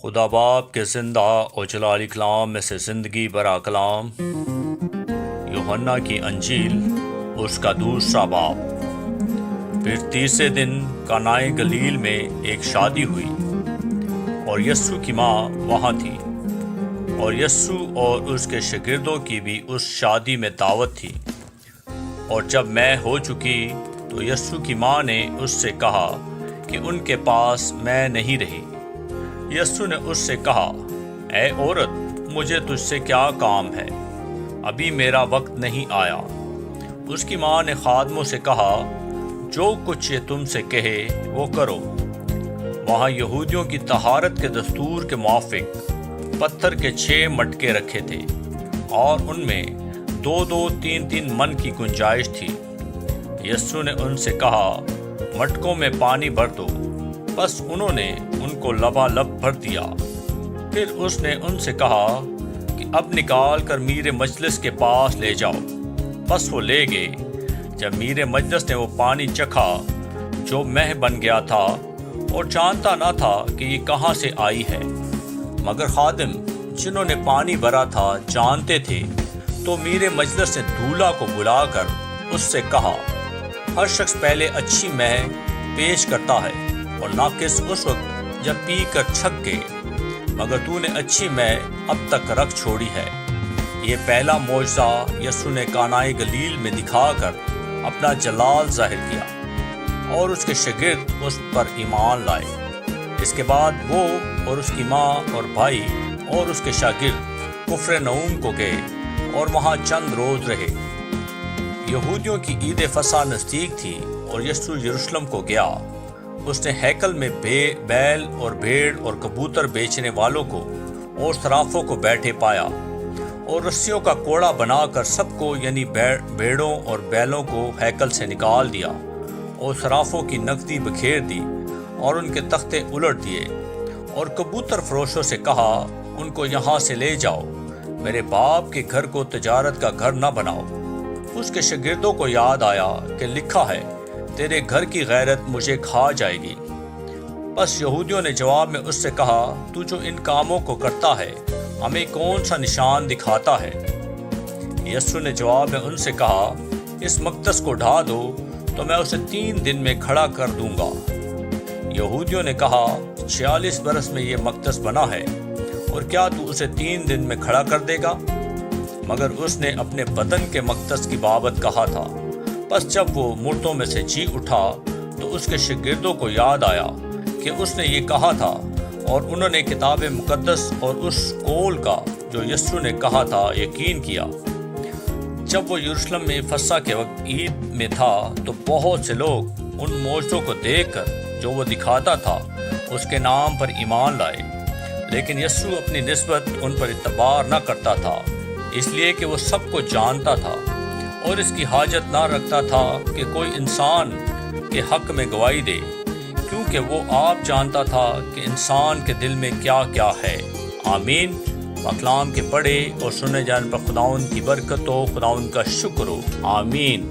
خدا باپ کے زندہ اور جلالی کلام میں سے زندگی برا کلام، یوحنا کی انجیل اس کا دوسرا باب۔ پھر تیسرے دن کانائے گلیل میں ایک شادی ہوئی اور یسوع کی ماں وہاں تھی، اور یسوع اور اس کے شاگردوں کی بھی اس شادی میں دعوت تھی۔ اور جب میں ہو چکی تو یسوع کی ماں نے اس سے کہا کہ ان کے پاس میں نہیں رہی۔ یسوع نے اس سے کہا، اے عورت، مجھے تجھ سے کیا کام ہے؟ ابھی میرا وقت نہیں آیا۔ اس کی ماں نے خادموں سے کہا، جو کچھ یہ تم سے کہے وہ کرو۔ وہاں یہودیوں کی طہارت کے دستور کے موافق پتھر کے 6 مٹکے رکھے تھے، اور ان میں 2 3 من کی گنجائش تھی۔ یسوع نے ان سے کہا، مٹکوں میں پانی بھر دو۔ بس انہوں نے ان کو لبالب بھر دیا۔ پھر اس نے ان سے کہا کہ اب نکال کر میر مجلس کے پاس لے جاؤ۔ بس وہ لے گئے۔ جب میر مجلس نے وہ پانی چکھا جو مہ بن گیا تھا، اور جانتا نہ تھا کہ یہ کہاں سے آئی ہے، مگر خادم جنہوں نے پانی بھرا تھا جانتے تھے، تو میر مجلس نے دولہا کو بلا کر اس سے کہا، ہر شخص پہلے اچھی مہ پیش کرتا ہے اور ناقص اس وقت جب پی کر چھک گئے، مگر تو نے اچھی مہ اب تک رکھ چھوڑی ہے۔ یہ پہلا معجزہ یسوع نے کانائے گلیل میں دکھا کر اپنا جلال ظاہر کیا، اور اس کے شاگرد اس پر ایمان لائے۔ اس کے بعد وہ اور اس کی ماں اور بھائی اور اس کے شاگرد کفرنہوم کو گئے اور وہاں چند روز رہے۔ یہودیوں کی عید فصح نزدیک تھی، اور یسوع یروشلم کو گیا۔ اس نے ہیکل میں بیل اور بھیڑ اور کبوتر بیچنے والوں کو اور صرافوں کو بیٹھے پایا، اور رسیوں کا کوڑا بنا کر سب کو، یعنی بھیڑوں اور بیلوں کو ہیکل سے نکال دیا، اور صرافوں کی نقدی بکھیر دی اور ان کے تختے الٹ دیے، اور کبوتر فروشوں سے کہا، ان کو یہاں سے لے جاؤ، میرے باپ کے گھر کو تجارت کا گھر نہ بناؤ۔ اس کے شاگردوں کو یاد آیا کہ لکھا ہے، تیرے گھر کی غیرت مجھے کھا جائے گی۔ بس یہودیوں نے جواب میں اس سے کہا، تو جو ان کاموں کو کرتا ہے، ہمیں کون سا نشان دکھاتا ہے؟ یسوع نے جواب میں ان سے کہا، اس مقدس کو ڈھا دو تو میں اسے 3 دن میں کھڑا کر دوں گا۔ یہودیوں نے کہا، 46 برس میں یہ مقدس بنا ہے، اور کیا تو اسے 3 دن میں کھڑا کر دے گا؟ مگر اس نے اپنے بدن کے مقدس کی بابت کہا تھا۔ بس جب وہ مردوں میں سے جی اٹھا تو اس کے شاگردوں کو یاد آیا کہ اس نے یہ کہا تھا، اور انہوں نے کتاب مقدس اور اس قول کا جو یسوع نے کہا تھا یقین کیا۔ جب وہ یروشلم میں فصح کے وقت عید میں تھا تو بہت سے لوگ ان معجزوں کو دیکھ کر جو وہ دکھاتا تھا اس کے نام پر ایمان لائے، لیکن یسوع اپنی نسبت ان پر اعتبار نہ کرتا تھا، اس لیے کہ وہ سب کو جانتا تھا، اور اس کی حاجت نہ رکھتا تھا کہ کوئی انسان کے حق میں گواہی دے، کیونکہ وہ آپ جانتا تھا کہ انسان کے دل میں کیا کیا ہے۔ آمین۔ کلام کے پڑھے اور سنے جانے پر خداوند کی برکت ہو، خداوند کا شکر ہو۔ آمین۔